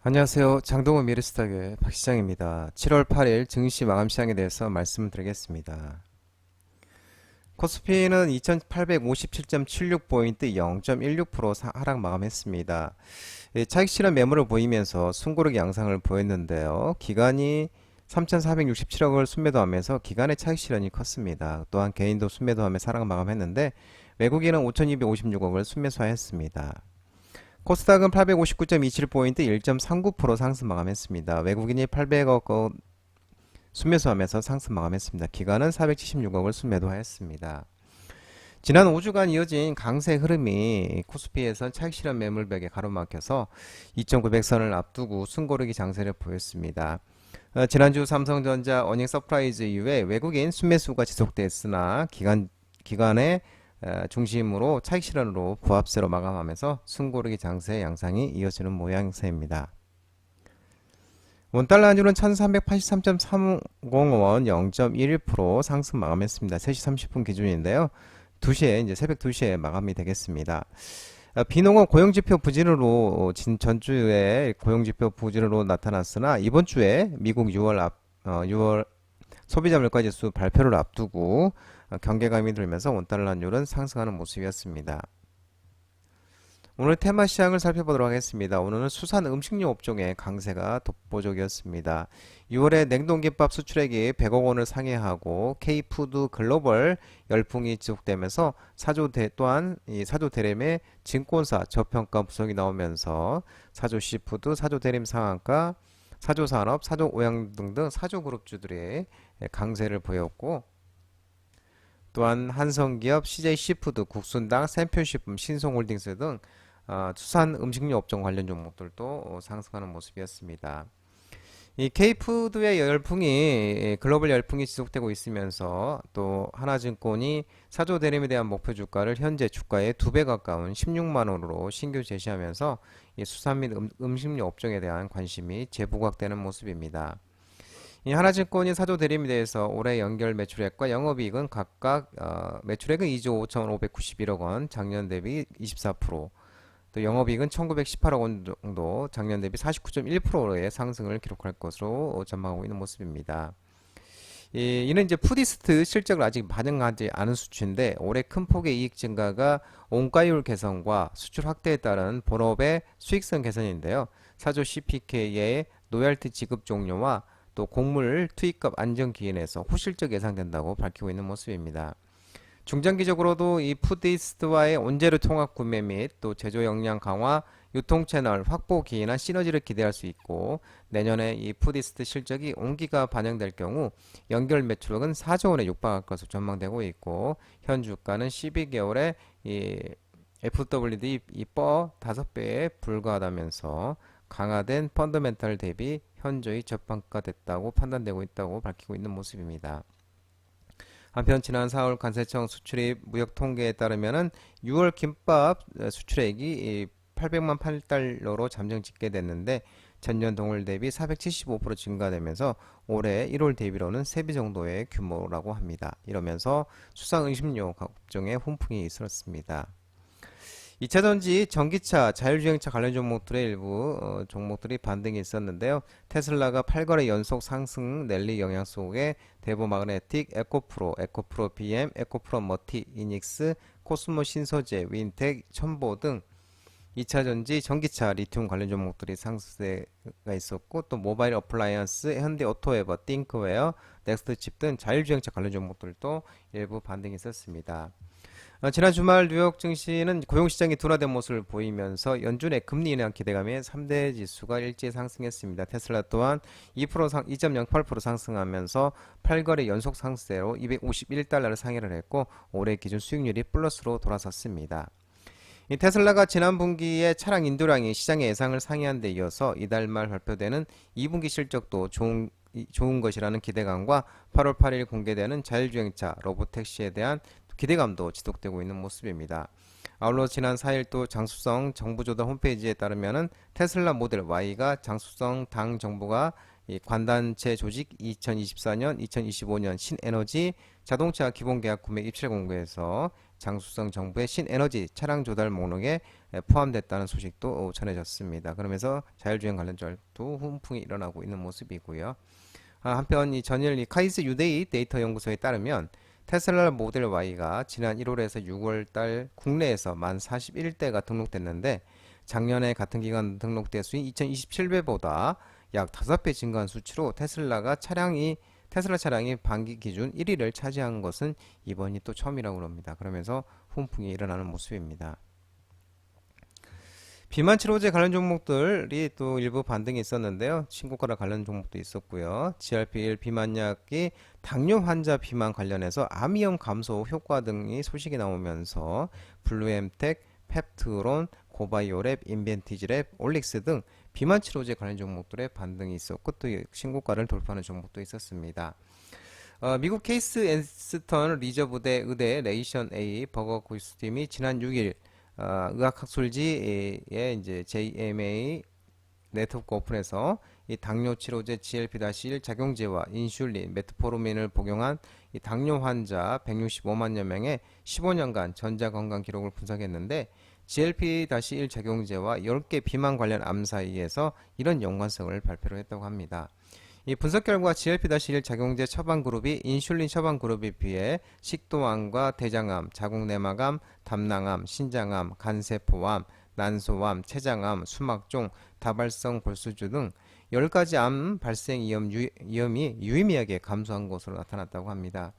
안녕하세요. 장동훈 미래스탁의 박시장입니다. 7월 8일 증시 마감 시장에 대해서 말씀을 드리겠습니다. 코스피는 2857.76포인트 0.16% 하락 마감했습니다. 차익 실현 매물을 보이면서 숨고르기 양상을 보였는데요. 기관이 3,467억을 순매도하면서 기관의 차익 실현이 컸습니다. 또한 개인도 순매도하며 하락 마감했는데 외국인은 5,256억을 순매수하였습니다. 코스닥은 859.27포인트 1.39% 상승 마감했습니다. 외국인이 800억 순매수하면서 상승 마감했습니다. 기관은 476억을 순매도하였습니다. 지난 5주간 이어진 강세 흐름이 코스피에서 차익 실현 매물벽에 가로막혀서 2,900선을 앞두고 숨고르기 장세를 보였습니다. 지난주 삼성전자 어닝 서프라이즈 이후에 외국인 순매수가 지속됐으나 기관의 중심으로 차익 실현으로 부합세로 마감하면서 숨고르기 장세 양상이 이어지는 모양새입니다. 원달러 환율은 1383.30원 0.11% 상승 마감했습니다. 3시 30분 기준인데요. 2시에 이제 새벽 2시에 마감이 되겠습니다. 비농업 고용지표 부진으로 전주에 고용지표 부진으로 나타났으나 이번 주에 미국 6월 소비자 물가지수 발표를 앞두고 경계감이 들면서 원달러 환율은 상승하는 모습이었습니다. 오늘 테마 시장을 살펴보도록 하겠습니다. 오늘은 수산 음식료 업종의 강세가 독보적이었습니다. 6월에 냉동김밥 수출액이 100억 원을 상회하고 K푸드 글로벌 열풍이 지속되면서 또한 이 사조 대림의 증권사 저평가 분석이 나오면서 사조 시푸드, 사조 대림 상한가, 사조 산업, 사조 오양 등등 사조 그룹주들의 강세를 보였고, 또한 한성기업, CJ시푸드, 국순당, 샘표식품, 신송홀딩스 등 수산 음식료 업종 관련 종목들도 상승하는 모습이었습니다. 이 K푸드의 열풍이 글로벌 열풍이 지속되고 있으면서 또 하나증권이 사조 대림에 대한 목표 주가를 현재 주가의 2배 가까운 16만 원으로 신규 제시하면서 이 수산 및 음식료 업종에 대한 관심이 재부각되는 모습입니다. 이 하나증권이 사조 대림에 대해서 올해 연결 매출액과 영업이익은 각각 매출액은 2조 5,591억 원, 작년 대비 24%, 또 영업이익은 1,918억 원 정도, 작년 대비 49.1%의 상승을 기록할 것으로 전망하고 있는 모습입니다. 이는 이제 푸디스트 실적을 아직 반영하지 않은 수치인데 올해 큰 폭의 이익 증가가 원가율 개선과 수출 확대에 따른 본업의 수익성 개선인데요. 사조 CPK의 노열티 지급 종료와 또 곡물 투입값 안정 기인에서 호실적 예상된다고 밝히고 있는 모습입니다. 중장기적으로도 이 푸디스트와의 원재료 통합 구매 및 또 제조 역량 강화, 유통 채널 확보 기인한 시너지를 기대할 수 있고, 내년에 이 푸디스트 실적이 온기가 반영될 경우 연결 매출액은 4조 원에 육박할 것으로 전망되고 있고, 현 주가는 12개월에 이 FWD 이퍼 5배에 불과하다면서 강화된 펀더멘탈 대비 현저히 저평가됐다고 판단되고 있다고 밝히고 있는 모습입니다. 한편 지난 4월 관세청 수출입 무역 통계에 따르면은 6월 김밥 수출액이 800만 8달러로 잠정 집계됐는데 전년 동월 대비 475% 증가되면서 올해 1월 대비로는 3배 정도의 규모라고 합니다. 이러면서 수상 음식료 업종에 훈풍이 있었습니다. 2차전지, 전기차, 자율주행차 관련 종목들의 일부 종목들이 반등이 있었는데요. 테슬라가 8거래 연속 상승 랠리 영향 속에 대보마그네틱, 에코프로 BM, 에코프로 머티, 이닉스, 코스모 신소재, 윈텍, 첨보 등 2차전지, 전기차, 리튬 관련 종목들이 상승세가 있었고, 또 모바일 어플라이언스, 현대 오토에버, 띵크웨어, 넥스트칩 등 자율주행차 관련 종목들도 일부 반등이 있었습니다. 지난 주말 뉴욕 증시는 고용시장이 둔화된 모습을 보이면서 연준의 금리 인하 기대감에 3대 지수가 일제히 상승했습니다. 테슬라 또한 2.08% 상승하면서 8거래 연속 상승세로 251달러를 상회를 했고 올해 기준 수익률이 플러스로 돌아섰습니다. 이 테슬라가 지난 분기에 차량 인도량이 시장의 예상을 상회한 데 이어서 이달 말 발표되는 2분기 실적도 좋은 것이라는 기대감과 8월 8일 공개되는 자율주행차 로보택시에 대한 기대감도 지속되고 있는 모습입니다. 아울러 지난 4일 또 장수성 정부조달 홈페이지에 따르면은 테슬라 모델 Y가 장수성 당 정부가 이 관단체 조직 2024년, 2025년 신에너지 자동차 기본계약 구매 입찰 공고에서 장수성 정부의 신에너지 차량 조달 목록에 포함됐다는 소식도 전해졌습니다. 그러면서 자율주행 관련주도 훈풍이 일어나고 있는 모습이고요. 한편 이 전일 이 카이스 유데이 데이터 연구소에 따르면 테슬라 모델 Y가 지난 1월에서 6월 달 국내에서 만 41대가 등록됐는데 작년에 같은 기간 등록대 수인 2027배보다 약 5배 증가한 수치로 테슬라 차량이 반기 기준 1위를 차지한 것은 이번이 또 처음이라고 합니다. 그러면서 훈풍이 일어나는 모습입니다. 비만 치료제 관련 종목들이 또 일부 반등이 있었는데요. 신고가랑 관련 종목도 있었고요. GLP-1 비만약이 당뇨 환자 비만 관련해서 암위험 감소 효과 등이 소식이 나오면서 블루엠텍, 펩트론, 고바이오랩, 인벤티지랩, 올릭스 등 비만 치료제 관련 종목들의 반등이 있었고 또 신고가를 돌파하는 종목도 있었습니다. 미국 케이스 앤스턴 리저브대 의대 레이션 A 버거 고스팀이 지난 6일 의학학술지에 이제 JMA 네트워크 오픈에서 이 당뇨 치료제 GLP-1 작용제와 인슐린, 메트포르민을 복용한 이 당뇨 환자 165만여 명의 15년간 전자 건강 기록을 분석했는데 GLP-1 작용제와 10개 비만 관련 암 사이에서 이런 연관성을 발표를 했다고 합니다. 이 분석 결과 GLP-1 작용제 처방 그룹이 인슐린 처방 그룹에 비해 식도암과 대장암, 자궁내막암, 담낭암, 신장암, 간세포암, 난소암, 췌장암, 수막종, 다발성 골수주 등 10가지 암 발생 위험이 유의미하게 감소한 것으로 나타났다고 합니다.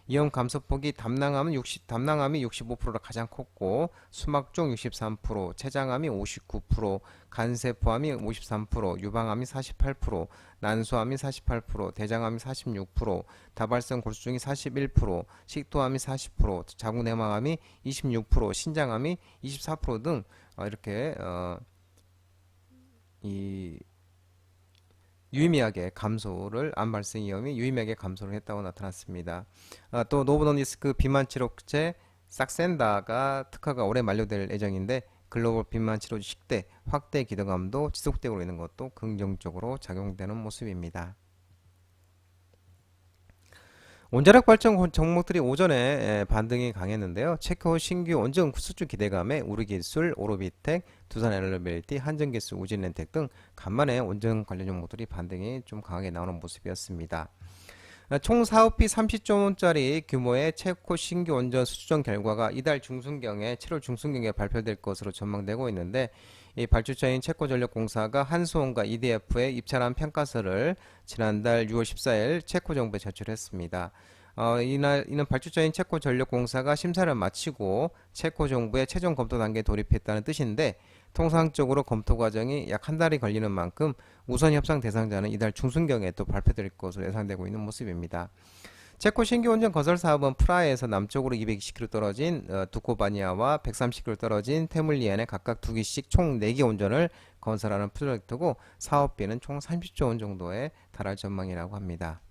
위험 감소폭이 담낭암이 65%로 가장 컸고 수막종 63%, 췌장암이 59%, 간세포암이 53%, 유방암이 48%, 난소암이 48%, 대장암이 46%, 다발성 골수증이 41%, 식도암이 40%, 자궁내막암이 26%, 신장암이 24%등 이렇게 이 유의미하게 감소를 암 발생 위험이 유의미하게 감소를 했다고 나타났습니다. 또 노보노디스크 비만 치료제 싹센다가 특허가 올해 만료될 예정인데 글로벌 비만 치료제 식대 확대 기대감도 지속되고 있는 것도 긍정적으로 작용되는 모습입니다. 원자력 발전 종목들이 오전에 반등이 강했는데요. 체코 신규 원전 수주 기대감에 우리기술, 오로비텍, 두산에너빌리티, 한전기술, 우진렌텍 등 간만에 원전 관련 종목들이 반등이 좀 강하게 나오는 모습이었습니다. 총 사업비 30조 원짜리 규모의 체코 신규 원전 수주전 결과가 이달 중순경에 7월 중순경에 발표될 것으로 전망되고 있는데 이 발주처인 체코전력공사가 한수원과 EDF에 입찰한 평가서를 지난달 6월 14일 체코 정부에 제출했습니다. 이는 발주처인 체코전력공사가 심사를 마치고 체코 정부의 최종 검토 단계에 돌입했다는 뜻인데 통상적으로 검토 과정이 약 한 달이 걸리는 만큼 우선 협상 대상자는 이달 중순경에 또 발표될 것으로 예상되고 있는 모습입니다. 체코 신규 원전 건설 사업은 프라하에서 남쪽으로 220km 떨어진 두코바니아와 130km 떨어진 테물리안에 각각 2기씩 총 4개 원전을 건설하는 프로젝트고 사업비는 총 30조 원 정도에 달할 전망이라고 합니다.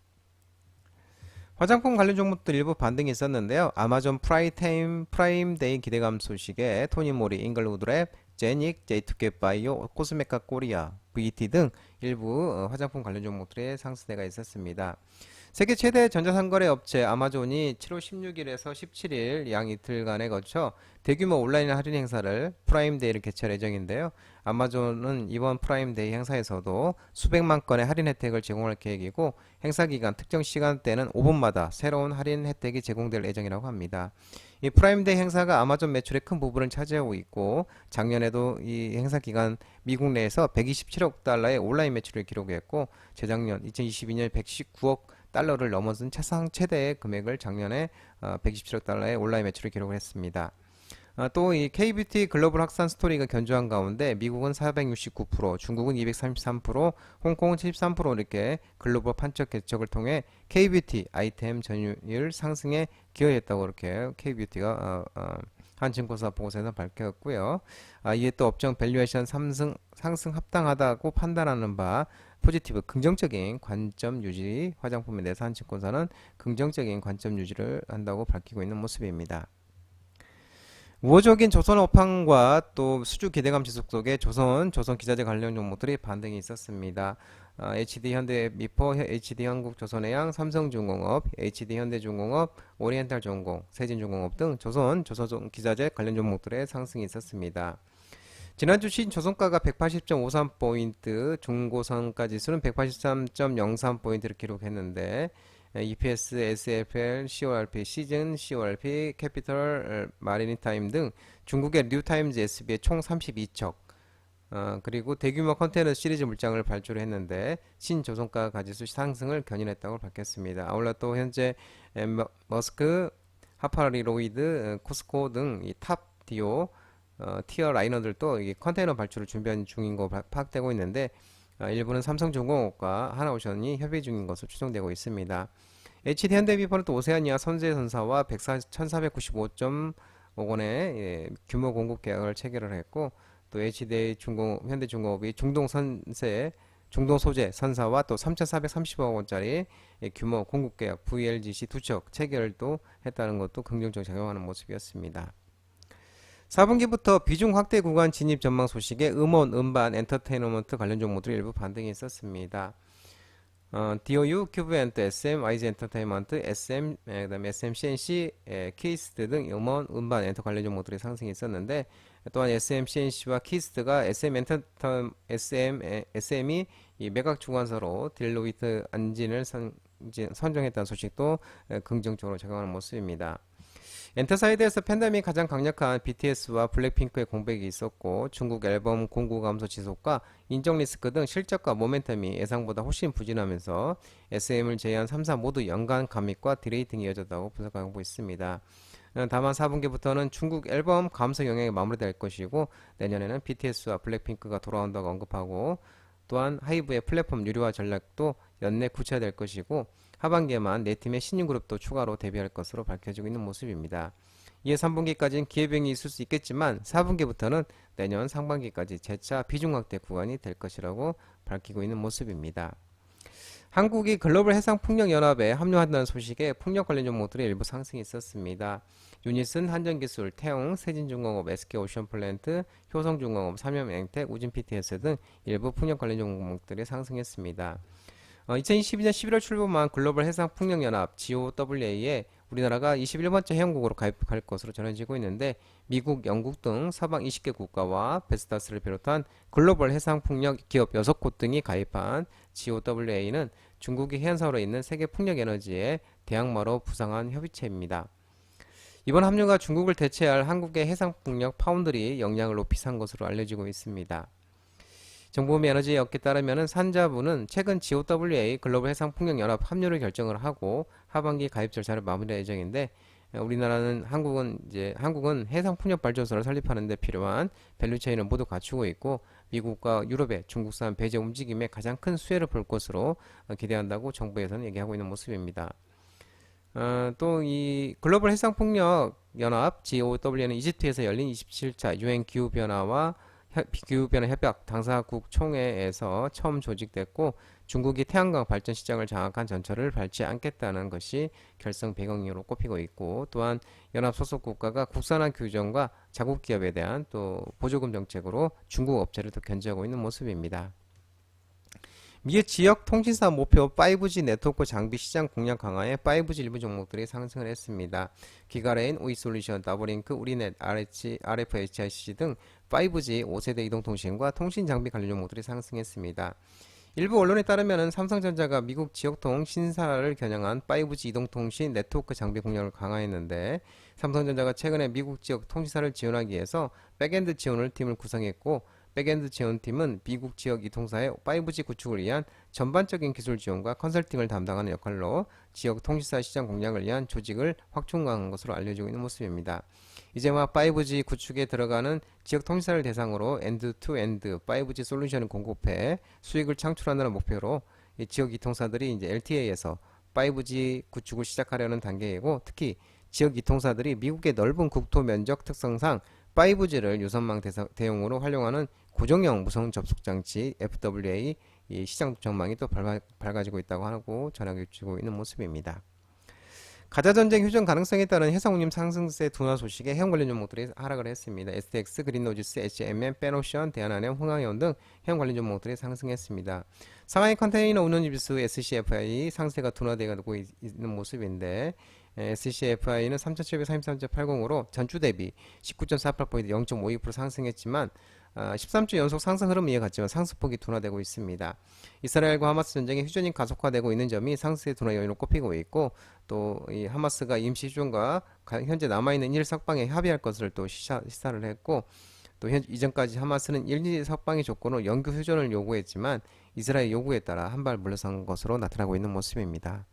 화장품 관련 종목들 일부 반등이 있었는데요. 아마존 프라임데이 기대감 소식에 토니모리, 잉글우드랩, 제닉, J2K바이오, 코스메카 코리아, VT 등 일부 화장품 관련 종목들의 상승세가 있었습니다. 세계 최대 전자상거래 업체 아마존이 7월 16일에서 17일 양 이틀간에 거쳐 대규모 온라인 할인 행사를 프라임데이를 개최할 예정인데요. 아마존은 이번 프라임데이 행사에서도 수백만 건의 할인 혜택을 제공할 계획이고 행사 기간 특정 시간대는 5분마다 새로운 할인 혜택이 제공될 예정이라고 합니다. 이 프라임데이 행사가 아마존 매출의 큰 부분을 차지하고 있고 작년에도 이 행사 기간 미국 내에서 127억 달러의 온라인 매출을 기록했고 재작년 2022년 119억 달러를 넘어선 최대의 금액을 작년에 127억 달러의 온라인 매출을 기록을 했습니다. 또 이 K뷰티 글로벌 확산 스토리가 견조한 가운데 미국은 469%, 중국은 233%, 홍콩은 73% 이렇게 글로벌 판적 개척을 통해 K뷰티 아이템 점유율 상승에 기여했다고 이렇게 K뷰티가 한 증권사 보고서에서 밝혔고요. 이에 또 업종 밸류에이션 상승 합당하다고 판단하는 바 포지티브 긍정적인 관점 유지 화장품에 대해서 한 증권사는 긍정적인 관점 유지를 한다고 밝히고 있는 모습입니다. 우호적인 조선 업황과 또 수주 기대감 지속 속에 조선 기자재 관련 종목들이 반등이 있었습니다. HD 현대 미포, HD 한국조선해양, 삼성중공업, HD 현대중공업, 오리엔탈重工, 세진중공업 등 조선 기자재 관련 종목들의 상승이 있었습니다. 지난주 신조선가가 180.53포인트, 중고선가 지수는 183.03포인트를 기록했는데 EPS, SFL, CORP, 시즌, CORP, 캐피털, 마리니타임 등 중국의 뉴타임즈 SB의 총 32척, 그리고 대규모 컨테이너 시리즈 물량을 발주를 했는데 신조선가 가지수 상승을 견인했다고 밝혔습니다. 아울러 또 현재 머스크, 하파리로이드, 코스코 등 이 탑 디오 티어 라이너들도 이 컨테이너 발주를 준비 중인 거 파악되고 있는데 일부는 삼성중공업과 하나오션이 협의 중인 것으로 추정되고 있습니다. HD 현대비포는 또 오세아니아 선제선사와 1495.5원의 규모 공급 계약을 체결을 했고 또 HD 현대중공업이 중동 소재 선사와 또 3,430억 원짜리 규모 공급 계약 VLGC 두 척 체결도 했다는 것도 긍정적 작용하는 모습이었습니다. 4분기부터 비중 확대 구간 진입 전망 소식에 음원, 음반, 엔터테인먼트 관련 종목들이 일부 반등이 있었습니다. DOU, 큐브엔트, SM, YG 엔터테인먼트, SM, 그다음에 SM, CNC, 키스트 등 음원, 음반, 엔터 관련 종목들이 상승이 있었는데 또한 SM, CNC와 키스트가 SM이 이 매각 주관사로 딜로이트 안진을 선정했다는 소식도 긍정적으로 작용하는 모습입니다. 엔터 사이드에서 팬덤이 가장 강력한 BTS와 블랙핑크의 공백이 있었고 중국 앨범 공구 감소 지속과 인정 리스크 등 실적과 모멘텀이 예상보다 훨씬 부진하면서 SM을 제외한 3사 모두 연간 감익과 디레이팅이 이어졌다고 분석하고 있습니다. 다만 4분기부터는 중국 앨범 감소 영향이 마무리될 것이고 내년에는 BTS와 블랙핑크가 돌아온다고 언급하고 또한 하이브의 플랫폼 유료화 전략도 연내 구체화될 것이고 하반기에만 4팀의 신인 그룹도 추가로 데뷔할 것으로 밝혀지고 있는 모습입니다. 이에 3분기까지는 기회비용이 있을 수 있겠지만 4분기부터는 내년 상반기까지 재차 비중 확대 구간이 될 것이라고 밝히고 있는 모습입니다. 한국이 글로벌 해상풍력연합에 합류한다는 소식에 풍력 관련 종목들의 일부 상승이 있었습니다. 유니슨, 한전기술, 태용, 세진중공업, SK오션플랜트, 효성중공업, 삼염앵텍, 우진PTS 등 일부 풍력 관련 종목들이 상승했습니다. 2022년 11월 출범한 글로벌 해상풍력연합 GOWA에 우리나라가 21번째 회원국으로 가입할 것으로 전해지고 있는데 미국, 영국 등 서방 20개 국가와 베스다스를 비롯한 글로벌 해상풍력 기업 6곳 등이 가입한 GOWA는 중국이 해안사로 있는 세계 풍력에너지의 대항마로 부상한 협의체입니다. 이번 합류가 중국을 대체할 한국의 해상풍력 파운드리 역량을 높이 산 것으로 알려지고 있습니다. 정보미 에너지의 업계에 따르면 산자부는 최근 GOWA 글로벌 해상풍력연합 합류를 결정을 하고 하반기 가입 절차를 마무리할 예정인데 한국은 해상풍력 발전소를 설립하는 데 필요한 밸류체인을 모두 갖추고 있고 미국과 유럽의 중국산 배제 움직임에 가장 큰 수혜를 볼 것으로 기대한다고 정부에서는 얘기하고 있는 모습입니다. 또 이 글로벌 해상풍력 연합 GOW는 이집트에서 열린 27차 유엔 기후변화 협약 당사국 총회에서 처음 조직됐고 중국이 태양광 발전 시장을 장악한 전철을 밟지 않겠다는 것이 결성 배경으로 꼽히고 있고 또한 연합 소속 국가가 국산화 규정과 자국 기업에 대한 또 보조금 정책으로 중국 업체를 더 견제하고 있는 모습입니다. 미 지역 통신사 목표 5G 네트워크 장비 시장 공략 강화에 5G 일부 종목들이 상승을 했습니다. 기가레인, 우이솔루션, 더블링크, 우리넷, RFHIC 등 5G 5세대 이동통신과 통신 장비 관련 종목들이 상승했습니다. 일부 언론에 따르면 삼성전자가 미국 지역통 신사를 겨냥한 5G 이동통신 네트워크 장비 공략을 강화했는데 삼성전자가 최근에 미국 지역 통신사를 지원하기 위해서 백엔드 지원을 팀을 구성했고 백엔드 지원팀은 미국 지역 이통사의 5G 구축을 위한 전반적인 기술 지원과 컨설팅을 담당하는 역할로 지역 통신사 시장 공략을 위한 조직을 확충한 것으로 알려지고 있는 모습입니다. 이제 막 5G 구축에 들어가는 지역 통신사를 대상으로 엔드-투-엔드 5G 솔루션을 공급해 수익을 창출하는 목표로 이 지역 이통사들이 이제 LTA에서 5G 구축을 시작하려는 단계이고 특히 지역 이통사들이 미국의 넓은 국토 면적 특성상 5G를 유선망 대용으로 활용하는 고정형 무선 접속 장치 FWA 이 시장 전망이 또 밝아지고 있다고 하고 전하고 있는 모습입니다. 가자전쟁 휴전 가능성에 따른 해상운임 상승세 둔화 소식에 해운 관련 종목들이 하락을 했습니다. STX, 그린로지스, HMM, 페노션, 대한항공, 흥하해운 등 해운 관련 종목들이 상승했습니다. 상하이 컨테이너 운용지수 SCFI 상세가 둔화되고 있는 모습인데 SCFI는 3733.80으로 전주 대비 19.48포인트 0.52% 상승했지만 13주 연속 상승 흐름 이어갔지만 상승폭이 둔화되고 있습니다. 이스라엘과 하마스 전쟁의 휴전이 가속화되고 있는 점이 상승의 둔화 요인으로 꼽히고 있고 또 이 하마스가 임시 휴전과 현재 남아있는 1일 석방에 합의할 것을 또 시사를 했고 또 이전까지 하마스는 1일 석방의 조건으로 영구 휴전을 요구했지만 이스라엘 요구에 따라 한 발 물러선 것으로 나타나고 있는 모습입니다.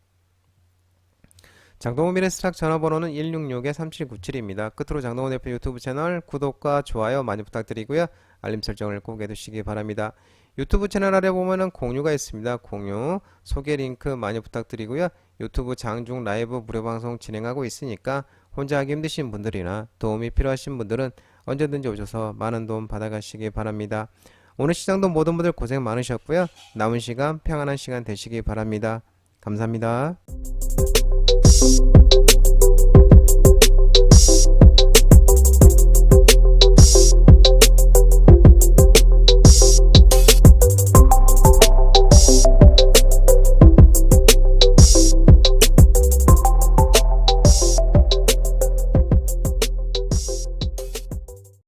장동호 미래스탁 전화번호는 166-3797입니다. 끝으로 장동호 대표 유튜브 채널 구독과 좋아요 많이 부탁드리고요. 알림 설정을 꼭 해두시기 바랍니다. 유튜브 채널 아래 보면은 공유가 있습니다. 공유, 소개 링크 많이 부탁드리고요. 유튜브 장중 라이브 무료 방송 진행하고 있으니까 혼자 하기 힘드신 분들이나 도움이 필요하신 분들은 언제든지 오셔서 많은 도움 받아가시기 바랍니다. 오늘 시장도 모든 분들 고생 많으셨고요. 남은 시간 평안한 시간 되시기 바랍니다. 감사합니다.